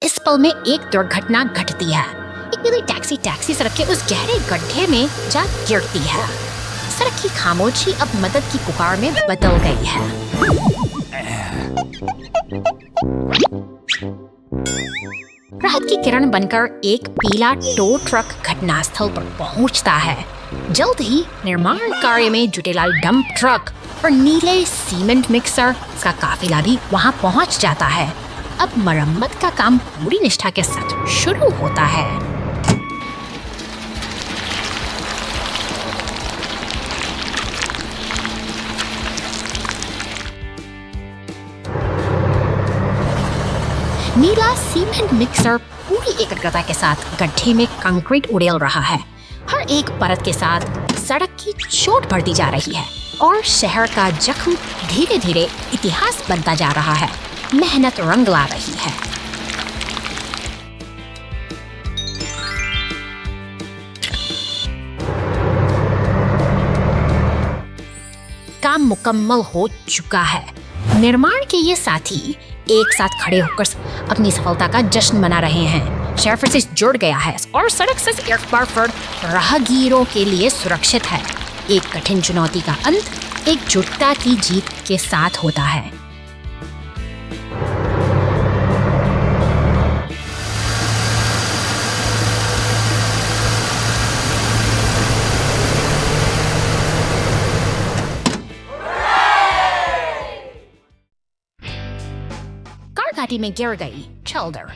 इस पल में एक दुर्घटना घटती है। एक नीली टैक्सी सड़क के उस गहरे गड्ढे में जा गिरती है। सड़क की खामोशी अब मदद की पुकार में बदल गई है। राहत की किरण बनकर एक पीला टो ट्रक घटनास्थल पर पहुंचता है। जल्द ही निर्माण कार्य में जुटेलाल डंप ट्रक और नीले सीमेंट मिक्सर का काफिला भी वहां पहुंच जाता है। अब मरम्मत का काम पूरी निष्ठा के साथ शुरू होता है। नीला सीमेंट मिक्सर पूरी एकाग्रता के साथ गड्ढे में कंक्रीट उड़ेल रहा है। हर एक परत के साथ सड़क की चोट बढ़ती जा रही है और शहर का जख्म धीरे धीरे इतिहास बनता जा रहा है। मेहनत रंग ला रही है। काम मुकम्मल हो चुका है। निर्माण के ये साथी एक साथ खड़े होकर अपनी सफलता का जश्न मना रहे हैं। शहर फिर से जुड़ गया है और सड़क से एक बार फिर राहगीरों के लिए सुरक्षित है। एक कठिन चुनौती का अंत एकजुटता की जीत के साथ होता है। कार घाटी में गिर गई चल्डर।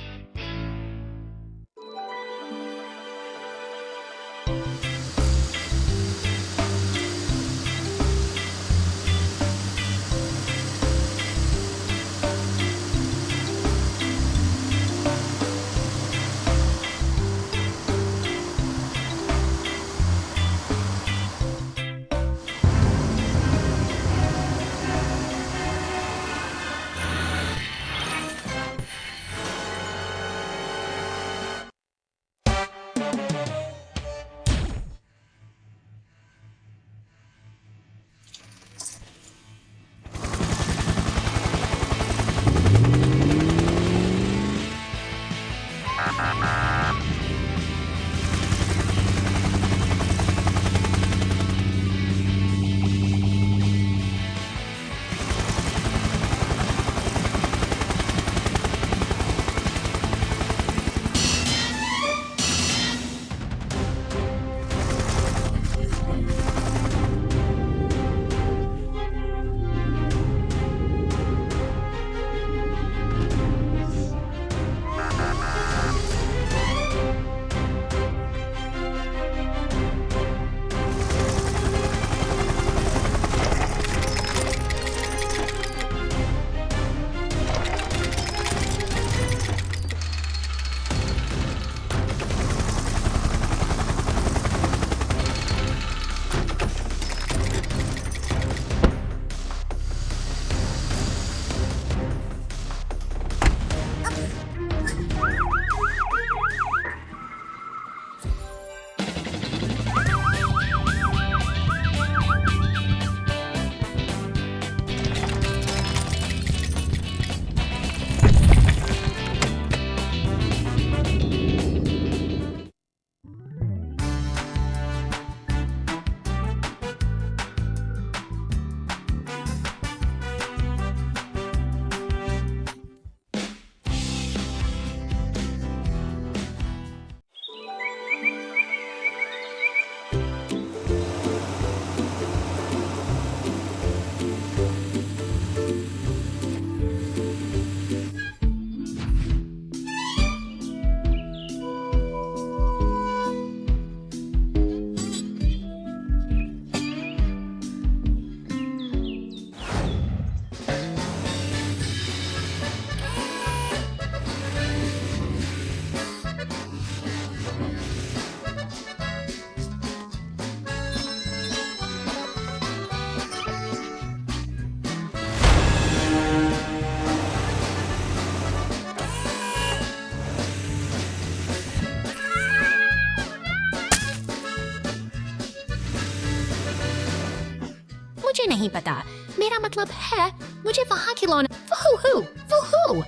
मुझे नहीं पता। मेरा मतलब है मुझे वहां खिलौना वूहू वूहू।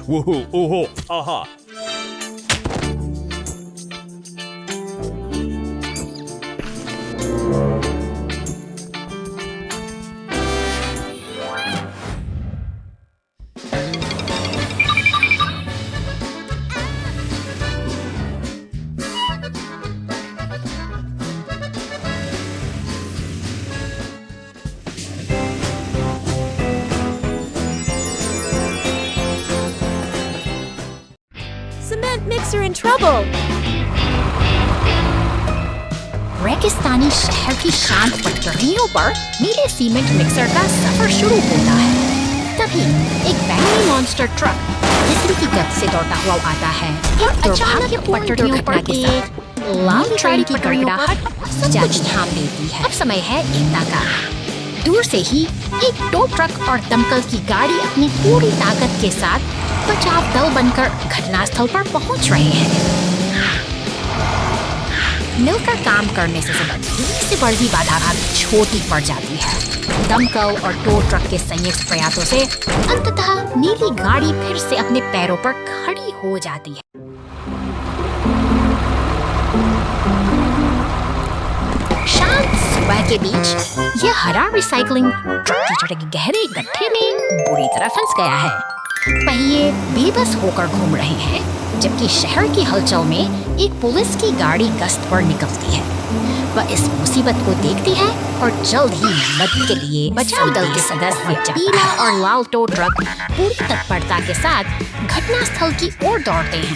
वूहू ओहो आहा। trucks are in trouble. रेगिस्तानी शहर की शांत पटरियों पर नीले सीमेंट मिक्सर का सफर शुरू होता है। तभी एक बैंगनी मॉन्स्टर ट्रक बिजली की गति से दौड़ता हुआ आता है और अचानक पटरियों पर एक लाल ट्रेन की गड़गड़ाहट जागी थाम देती है। अब समय है एकता का। दूर से ही एक टो ट्रक और दमकल की गाड़ी अपनी पूरी ताकत के साथ बचाव दल बनकर घटनास्थल पर पहुंच रहे हैं। मिलकर काम करने से से बड़ी बाधा छोटी पड़ जाती है। दमकल और टो ट्रक के संयुक्त प्रयासों से अंततः नीली गाड़ी फिर से अपने पैरों पर खड़ी हो जाती है। शांत सुबह के बीच यह हरा रिसाइकलिंग ट्रक कीचड़ के गहरे गड्ढे में बुरी तरह फंस गया है। पहिए बेबस होकर घूम रहे हैं, जबकि शहर की हलचल में एक पुलिस की गाड़ी गश्त पर निकलती है। वह इस मुसीबत को देखती है और जल्द ही मदद के लिए बचाव दल के सदस्य पीला और लाल टो ट्रक पूरी तत्परता के साथ घटनास्थल की ओर दौड़ते हैं।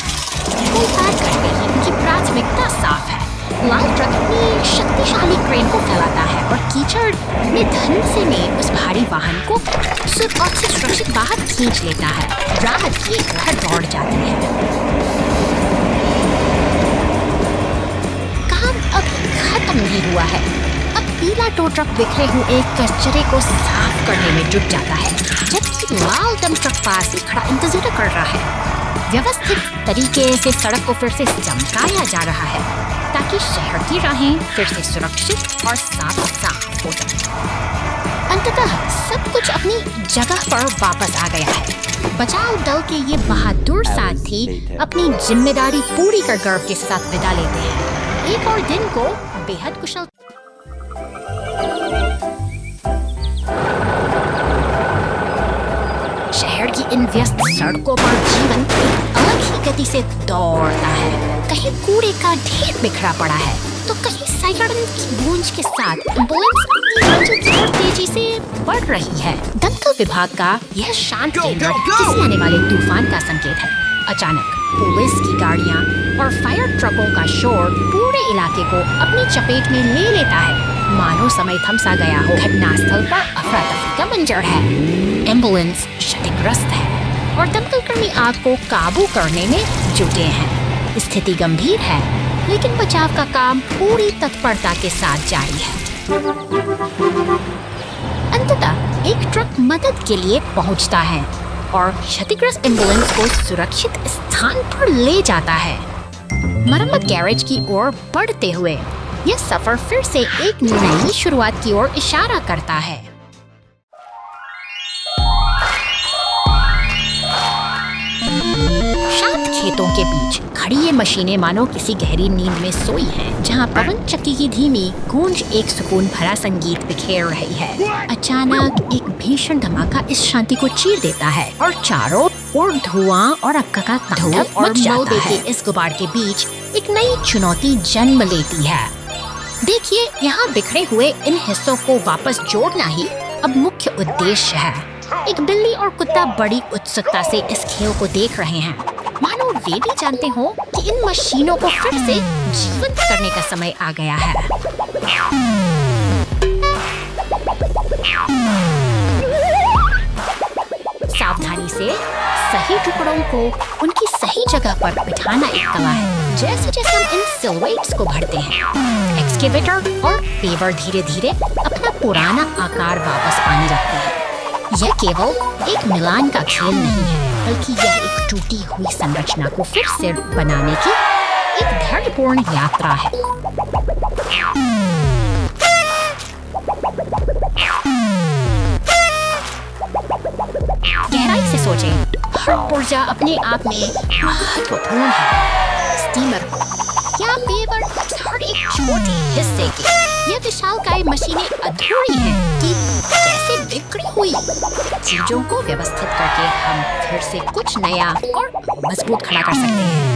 कोई पार करते ही उनकी प्राथमिकता साफ है। लाल ट्रक अपनी शक्तिशाली क्रेन को फैलाता है और कीचड़ में धन्से में उस भारी वाहन को सुरक्षित बाहर खींच लेता है। राहत की एक लहर दौड़ जाती है। काम अब खत्म नहीं हुआ है। अब पीला टो ट्रक बिखरे हुए कचरे को साफ करने में जुट जाता है, जबकि लाल डम ट्रक पास ही खड़ा इंतजार कर रहा है। व्यवस्थित तरीके से सड़क को फिर से चमकाया जा रहा है ताकि शहर की राहें फिर से सुरक्षित और साफ हो जाए। अंततः सब कुछ अपनी जगह पर वापस आ गया है। बचाव दल के ये बहादुर साथी अपनी जिम्मेदारी पूरी कर गर्व के साथ विदा लेते हैं। एक और दिन को बेहद कुशल शहर की इन व्यस्त सड़कों पर जीवन एक अलग ही गति से दौड़ता है। कहीं कूड़े का ढेर बिखरा पड़ा है तो कहीं सायरन की गूंज के साथ एम्बुलेंस और तेजी से बढ़ रही है। दमकल विभाग का यह शांत केंद्र किसी आने वाले तूफान का संकेत है। अचानक पुलिस की गाड़ियां और फायर ट्रकों का शोर पूरे इलाके को अपनी चपेट में ले लेता है, मानो समय थम सा गया हो। घटनास्थल पर अफरा तफरी का मंजर है। एम्बुलेंस क्षतिग्रस्त है और दमकल कर्मी आग को काबू करने में जुटे हैं। स्थिति गंभीर है, लेकिन बचाव का काम पूरी तत्परता के साथ जारी है। अंततः एक ट्रक मदद के लिए पहुंचता है और क्षतिग्रस्त एम्बुलेंस को सुरक्षित स्थान पर ले जाता है। मरम्मत गैरेज की ओर बढ़ते हुए यह सफर फिर से एक नई शुरुआत की ओर इशारा करता है। शांत खेतों के बीच खड़ी ये मशीनें मानो किसी गहरी नींद में सोई हैं, जहां पवन चक्की की धीमी गूंज एक सुकून भरा संगीत बिखेर रही है। अचानक एक भीषण धमाका इस शांति को चीर देता है और चारों ओर धुआं और अक्का का तांडव और मलबे के इस गुबार के बीच एक नई चुनौती जन्म लेती है। देखिए, यहाँ बिखरे हुए इन हिस्सों को वापस जोड़ना ही अब मुख्य उद्देश्य है। एक बिल्ली और कुत्ता बड़ी उत्सुकता से इस खेल को देख रहे हैं, मानो वे भी जानते हो कि इन मशीनों को फिर से जीवंत करने का समय आ गया है। सावधानी से सही टुकड़ों को उनकी सही जगह पर बिठाना एक कला है। जैसे जैसे हम इन सिलवेट्स को भरते हैं, एक्सकेवेटर और पेवर धीरे धीरे अपना पुराना आकार वापस पाने लगते हैं। यह केवल एक मिलान का खेल नहीं है, बल्कि यह एक टूटी हुई संरचना को फिर से बनाने की एक धैर्यपूर्ण यात्रा है। गहराई से सोचें, हर पुर्जा अपने आप में महत्वपूर्ण है। स्टीमर या पेवर हर एक छोटे हिस्से के ये विशालकाय मशीनें अधूरी हैं कि कैसे बिखरी हुई चीजों को व्यवस्थित करके हम फिर से कुछ नया और मजबूत खड़ा कर सकते हैं।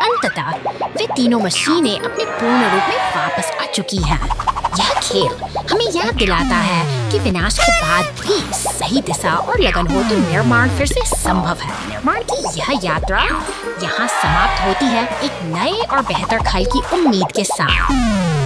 अंततः वे तीनों मशीनें अपने पूर्ण रूप में वापस आ चुकी हैं। यह खेल हमें याद दिलाता है कि विनाश के बाद भी सही दिशा और लगन हो तो निर्माण फिर से संभव है। निर्माण की यह यात्रा यहाँ समाप्त होती है एक नए और बेहतर कल की उम्मीद के साथ।